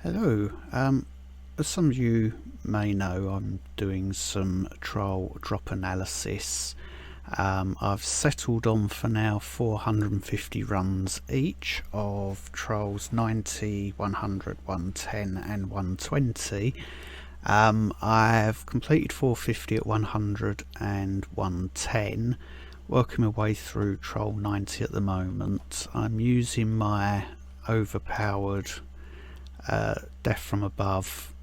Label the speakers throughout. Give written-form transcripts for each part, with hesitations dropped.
Speaker 1: Hello, as some of you may know, I'm doing some trial drop analysis. I've settled on for now 450 runs each of trials 90, 100, 110 and 120. I've completed 450 at 100 and 110, working my way through trial 90 at the moment. I'm using my overpowered death from above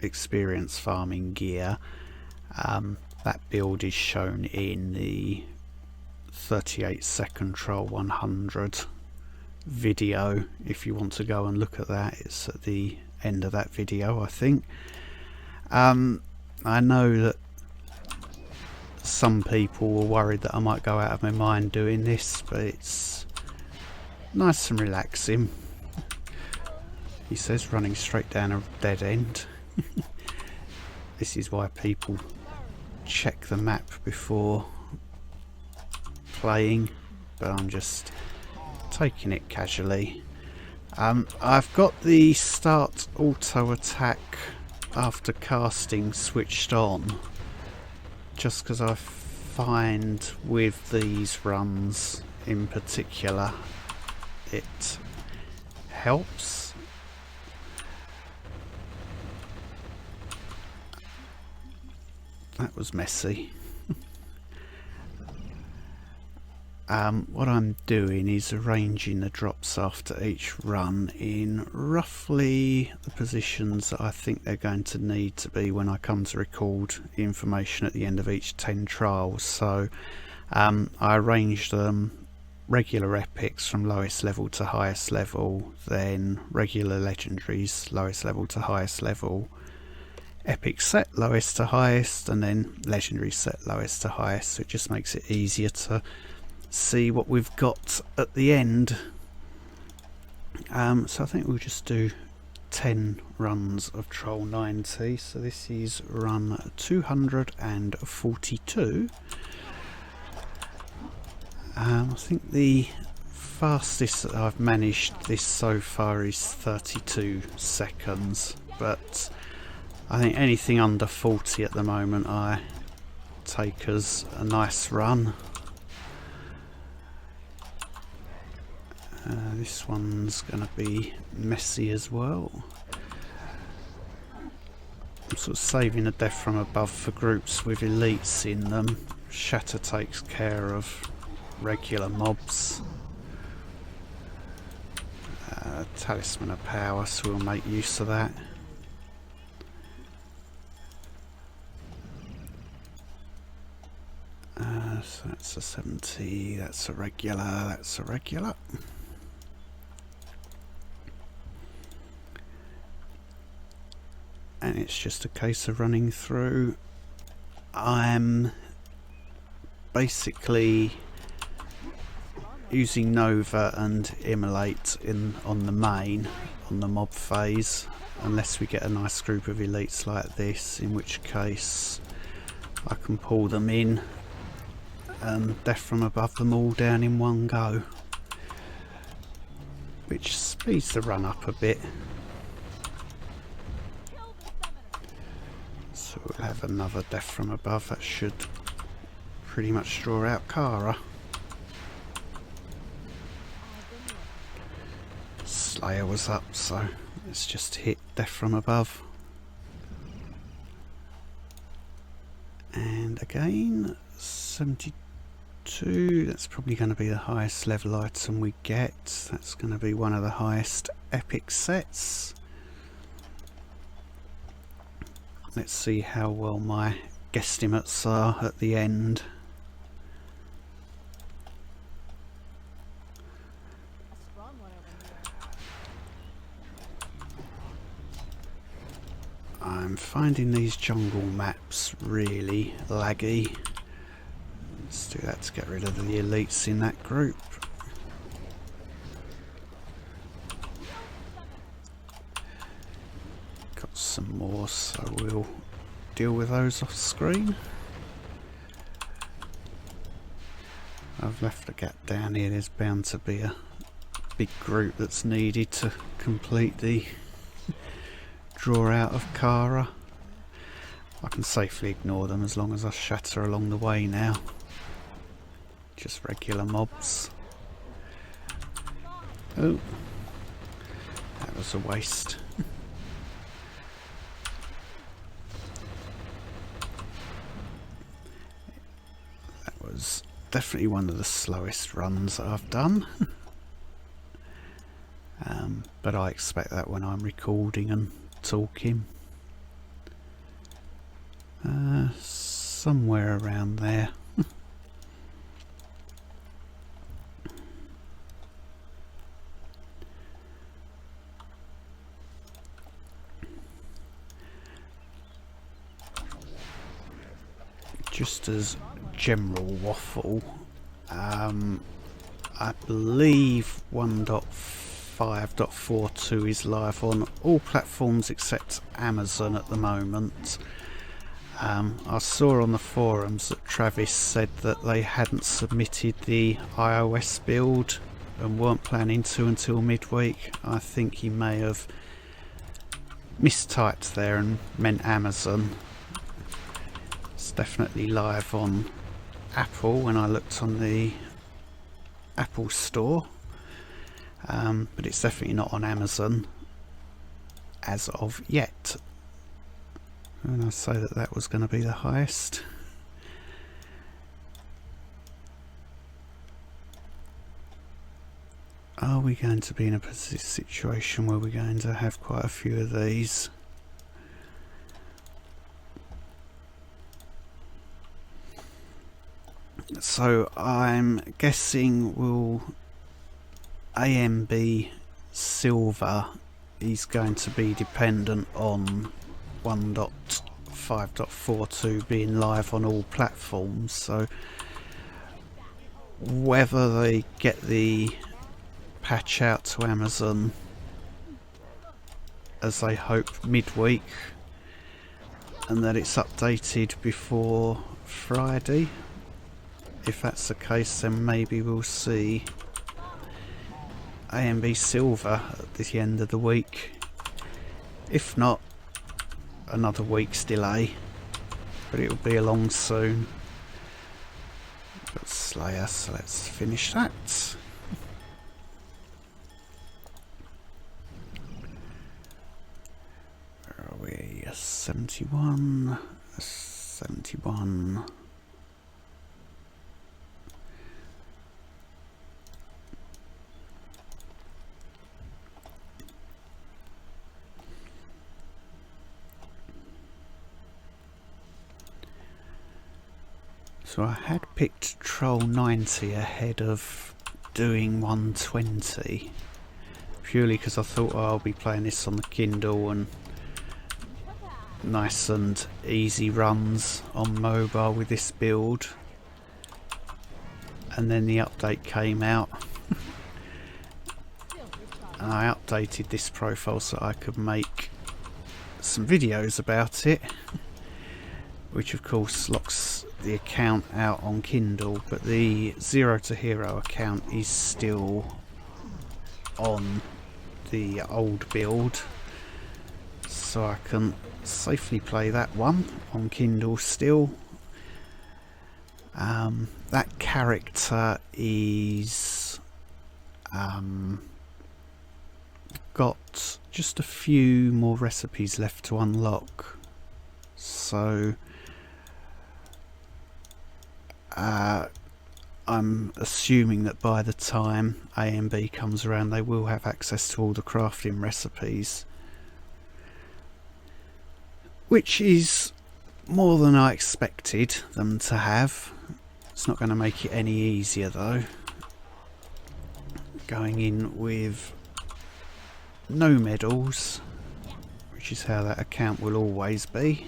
Speaker 1: experience farming gear. That build is shown in the 38-second trial 100 video. If you want to go and look at that, it's at the end of that video, I think. I know that some people were worried that I might go out of my mind doing this, but it's nice and relaxing. He says, running straight down a dead end. This is why people check the map before playing, but I'm just taking it casually. I've got the start auto attack after casting switched on, just because I find with these runs in particular it helps. That was messy. What I'm doing is arranging the drops after each run in roughly the positions that I think they're going to need to be when I come to record the information at the end of each 10 trials. So I arranged them regular epics from lowest level to highest level, then regular legendaries lowest level to highest level, epic set lowest to highest, and then legendary set lowest to highest. So it just makes it easier to see what we've got at the end. So I think we'll just do 10 runs of Troll 90. So this is run 242. I think the fastest that I've managed this so far is 32 seconds, but I think anything under 40 at the moment I take as a nice run. This one's going to be messy as well. I'm sort of saving a death from above for groups with elites in them. Shatter takes care of regular mobs. Talisman of power, so we'll make use of that. So that's a 70, that's a regular, that's a regular. And it's just a case of running through. I'm basically using Nova and Immolate on the main, on the mob phase, unless we get a nice group of elites like this, in which case I can pull them in and death from above them all down in one go, which speeds the run up a bit. So we'll have another death from above. That should pretty much draw out Kara. Slayer was up, so let's just hit death from above. And again, 72. That's probably going to be the highest level item we get. That's going to be one of the highest epic sets. Let's see how well my guesstimates are at the end. I'm finding these jungle maps really laggy. Let's do that to get rid of the elites in that group. Got some more, so we'll deal with those off screen. I've left a gap down here. There's bound to be a big group that's needed to complete the draw out of Kara. I can safely ignore them as long as I shatter along the way now. Just regular mobs. Oh, that was a waste. That was definitely one of the slowest runs that I've done. But I expect that when I'm recording and talking. Somewhere around there. Just as general waffle, I believe 1.5.42 is live on all platforms except Amazon at the moment. I saw on the forums that Travis said that they hadn't submitted the iOS build and weren't planning to until midweek. I think he may have mistyped there and meant Amazon. It's definitely live on Apple when I looked on the Apple store, but it's definitely not on Amazon as of yet. And I say that that was going to be the highest. Are we going to be in a situation where we're going to have quite a few of these? So I'm guessing will AMB Silver is going to be dependent on 1.5.42 being live on all platforms, so whether they get the patch out to Amazon as they hope midweek and that it's updated before Friday. If that's the case, then maybe we'll see AMB Silver at the end of the week. If not, another week's delay, but it'll be along soon. But Slayer, so let's finish that. Where are we? 71, 71. So I had picked TL90 ahead of doing 120, purely because I thought, oh, I'll be playing this on the Kindle and nice and easy runs on mobile with this build. And then the update came out and I updated this profile so I could make some videos about it, which of course locks the account out on Kindle, but the Zero to Hero account is still on the old build, so I can safely play that one on Kindle still. That character is got just a few more recipes left to unlock, so I'm assuming that by the time AMB comes around they will have access to all the crafting recipes, which is more than I expected them to have. It's not going to make it any easier though, going in with no medals, which is how that account will always be.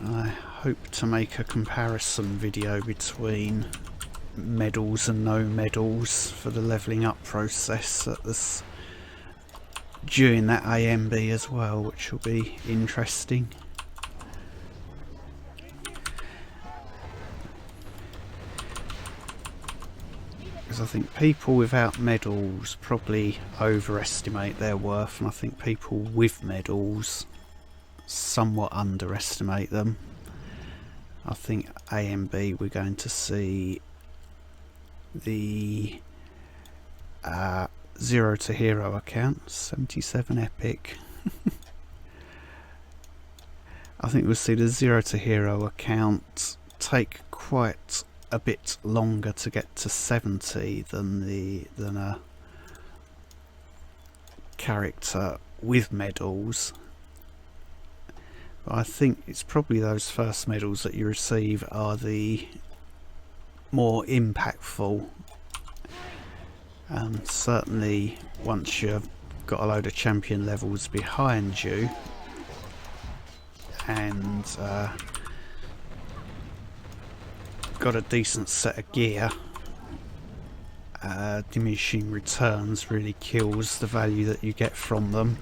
Speaker 1: I hope to make a comparison video between medals and no medals for the levelling up process during that AMB as well, which will be interesting. because I think people without medals probably overestimate their worth, and I think people with medals somewhat underestimate them. I think A and B we're going to see the 0 to hero account, 77 epic. I think we'll see the 0 to hero account take quite a bit longer to get to 70 than a character with medals. But I think it's probably those first medals that you receive are the more impactful. Certainly once you've got a load of champion levels behind you and got a decent set of gear, diminishing returns really kills the value that you get from them,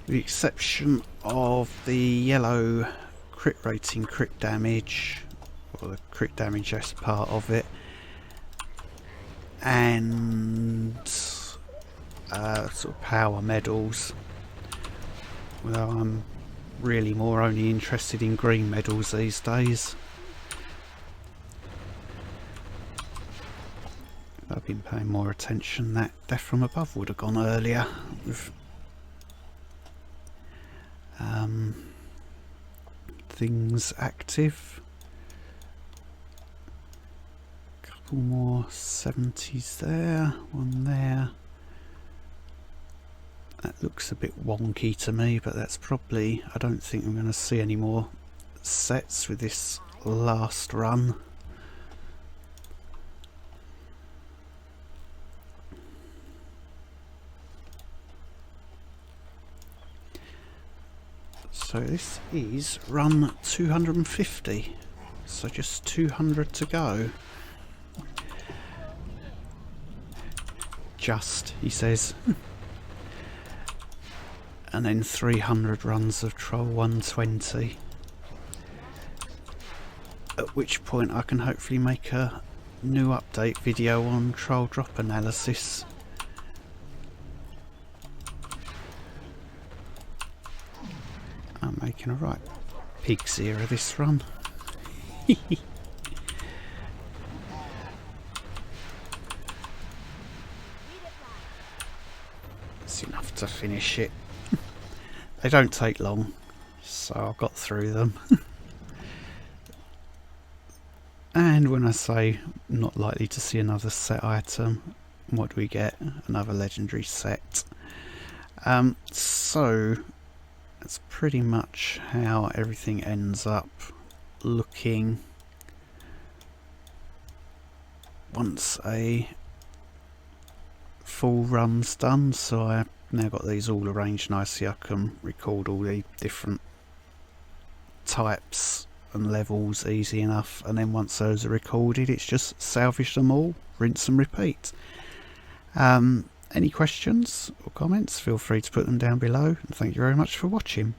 Speaker 1: with the exception of the yellow crit rating, crit damage, or the crit damage as part of it, and sort of power medals, although I'm really more only interested in green medals these days. I've been paying more attention, that Death from Above would have gone earlier with things active. Couple more 70s there, one there. That looks a bit wonky to me, but that's probably, I don't think I'm going to see any more sets with this last run. So this is run 250, so just 200 to go. Just, he says. And then 300 runs of Troll 120. At which point I can hopefully make a new update video on Troll drop analysis. I'm making a right pig's ear of this run. It's enough to finish it. They don't take long, so I got through them. And when I say not likely to see another set item, what do we get? Another legendary set. So that's pretty much how everything ends up looking once a full run's done. So I've now got these all arranged nicely. I can record all the different types and levels easy enough, and then once those are recorded it's just salvage them all, rinse and repeat. Any questions or comments, feel free to put them down below, and thank you very much for watching.